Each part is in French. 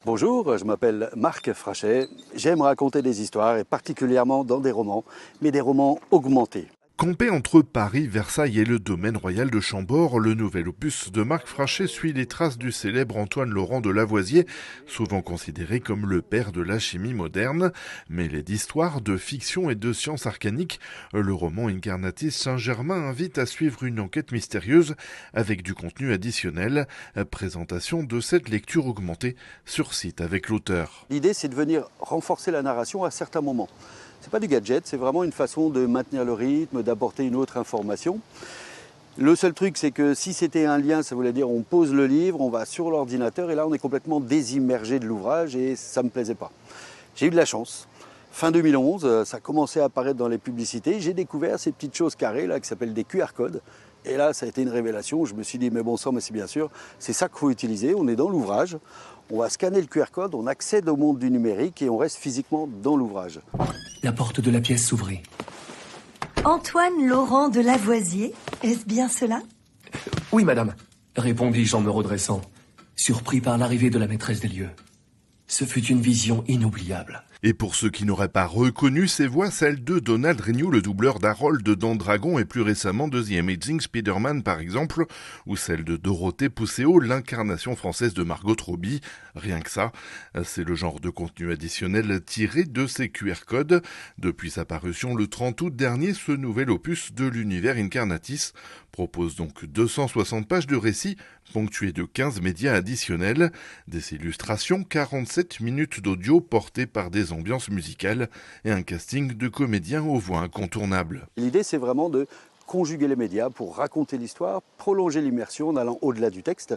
Bonjour, je m'appelle Marc Frachet. J'aime raconter des histoires et particulièrement dans des romans, mais des romans augmentés. Campé entre Paris, Versailles et le domaine royal de Chambord, le nouvel opus de Marc Frachet suit les traces du célèbre Antoine Laurent de Lavoisier, souvent considéré comme le père de la chimie moderne. Mêlé d'histoire, de fiction et de science arcanique, le roman Incarnatis Saint-Germain invite à suivre une enquête mystérieuse avec du contenu additionnel. Présentation de cette lecture augmentée sur site avec l'auteur. L'idée, c'est de venir renforcer la narration à certains moments. C'est pas du gadget, c'est vraiment une façon de maintenir le rythme, d'apporter une autre information. Le seul truc, c'est que si c'était un lien, ça voulait dire on pose le livre, on va sur l'ordinateur et là on est complètement désimmergé de l'ouvrage et ça me plaisait pas. J'ai eu de la chance. Fin 2011, ça commençait à apparaître dans les publicités. J'ai découvert ces petites choses carrées là qui s'appellent des QR codes. Et là, ça a été une révélation. Je me suis dit, mais bon sang, mais c'est bien sûr, c'est ça qu'il faut utiliser. On est dans l'ouvrage, on va scanner le QR code, on accède au monde du numérique et on reste physiquement dans l'ouvrage. La porte de la pièce s'ouvrit. Antoine Laurent de Lavoisier, est-ce bien cela? Oui, madame, répondis-je en me redressant, surpris par l'arrivée de la maîtresse des lieux. Ce fut une vision inoubliable. Et pour ceux qui n'auraient pas reconnu ces voix, celle de Donald Renew, le doubleur d'Harold dans Dragon et plus récemment de The Amazing Spider-Man par exemple, ou celle de Dorothée Pousseau, l'incarnation française de Margot Robbie. Rien que ça, c'est le genre de contenu additionnel tiré de ces QR codes. Depuis sa parution le 30 août dernier, ce nouvel opus de l'univers Incarnatis propose donc 260 pages de récits ponctués de 15 médias additionnels, des illustrations, 47 minutes d'audio portées par des ambiances musicales et un casting de comédiens aux voix incontournables. L'idée, c'est vraiment de conjuguer les médias pour raconter l'histoire, prolonger l'immersion en allant au-delà du texte,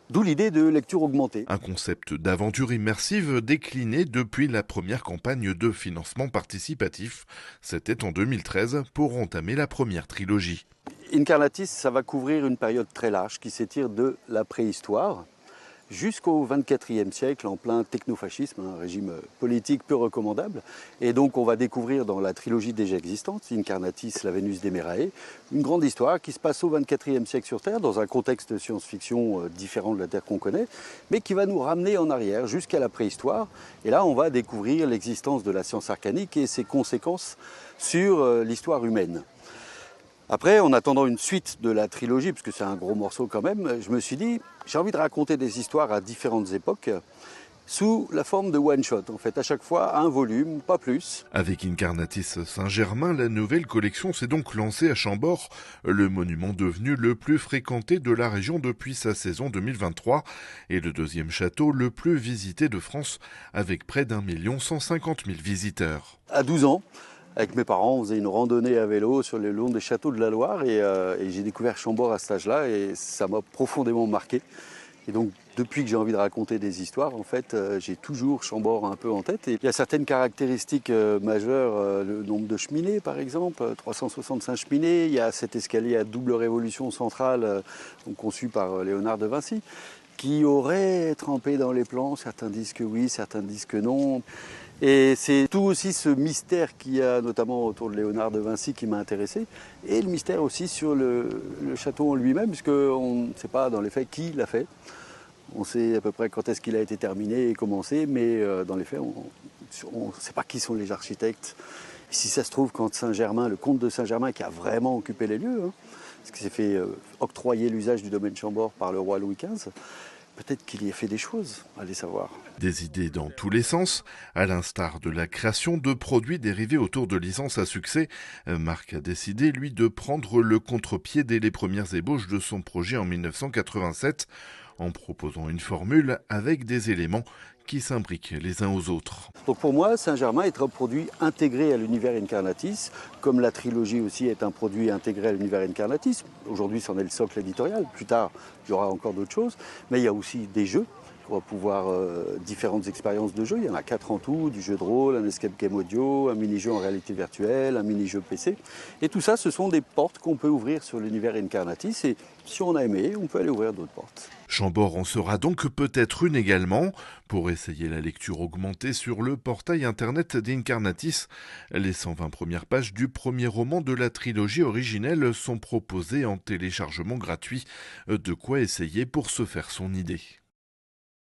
d'où l'idée de lecture augmentée. Un concept d'aventure immersive décliné depuis la première campagne de financement participatif. C'était en 2013 pour entamer la première trilogie. Incarnatis, ça va couvrir une période très large qui s'étire de la préhistoire jusqu'au XXIe siècle, en plein technofascisme, un régime politique peu recommandable. Et donc on va découvrir dans la trilogie déjà existante, Incarnatis, la Vénus des Mérae, une grande histoire qui se passe au XXIe siècle sur Terre, dans un contexte de science-fiction différent de la Terre qu'on connaît, mais qui va nous ramener en arrière jusqu'à la préhistoire. Et là, on va découvrir l'existence de la science arcanique et ses conséquences sur l'histoire humaine. Après, en attendant une suite de la trilogie, parce que c'est un gros morceau quand même, je me suis dit, j'ai envie de raconter des histoires à différentes époques, sous la forme de one-shot, en fait, à chaque fois un volume, pas plus. Avec Incarnatis Saint-Germain, la nouvelle collection s'est donc lancée à Chambord, le monument devenu le plus fréquenté de la région depuis sa saison 2023, et le deuxième château le plus visité de France, avec près d'1 150 000 visiteurs. À 12 ans, avec mes parents, on faisait une randonnée à vélo sur le long des châteaux de la Loire et j'ai découvert Chambord à cet âge-là et ça m'a profondément marqué. Et donc, depuis que j'ai envie de raconter des histoires, en fait, j'ai toujours Chambord un peu en tête. Et il y a certaines caractéristiques majeures, le nombre de cheminées, par exemple, 365 cheminées. Il y a cet escalier à double révolution centrale, conçu par Léonard de Vinci, qui aurait trempé dans les plans. Certains disent que oui, certains disent que non. Et c'est tout aussi ce mystère qu'il y a notamment autour de Léonard de Vinci qui m'a intéressé, et le mystère aussi sur le château en lui-même, puisqu'on ne sait pas dans les faits qui l'a fait. On sait à peu près quand est-ce qu'il a été terminé et commencé, mais dans les faits, on ne sait pas qui sont les architectes. Et si ça se trouve, quand Saint-Germain, le comte de Saint-Germain qui a vraiment occupé les lieux, parce qu'il s'est fait octroyer l'usage du domaine Chambord par le roi Louis XV, peut-être qu'il y a fait des choses, allez savoir. Des idées dans tous les sens, à l'instar de la création de produits dérivés autour de licences à succès. Marc a décidé, lui, de prendre le contre-pied dès les premières ébauches de son projet en 1987, en proposant une formule avec des éléments qui s'imbriquent les uns aux autres. Donc pour moi, Saint-Germain est un produit intégré à l'univers Incarnatis, comme la trilogie aussi est un produit intégré à l'univers Incarnatis. Aujourd'hui, c'en est le socle éditorial. Plus tard, il y aura encore d'autres choses. Mais il y a aussi des jeux. On va pouvoir différentes expériences de jeu. Il y en a 4 en tout, du jeu de rôle, un escape game audio, un mini-jeu en réalité virtuelle, un mini-jeu PC. Et tout ça, ce sont des portes qu'on peut ouvrir sur l'univers Incarnatis. Et si on a aimé, on peut aller ouvrir d'autres portes. Chambord en sera donc peut-être une également. Pour essayer la lecture augmentée sur le portail internet d'Incarnatis, les 120 premières pages du premier roman de la trilogie originelle sont proposées en téléchargement gratuit. De quoi essayer pour se faire son idée.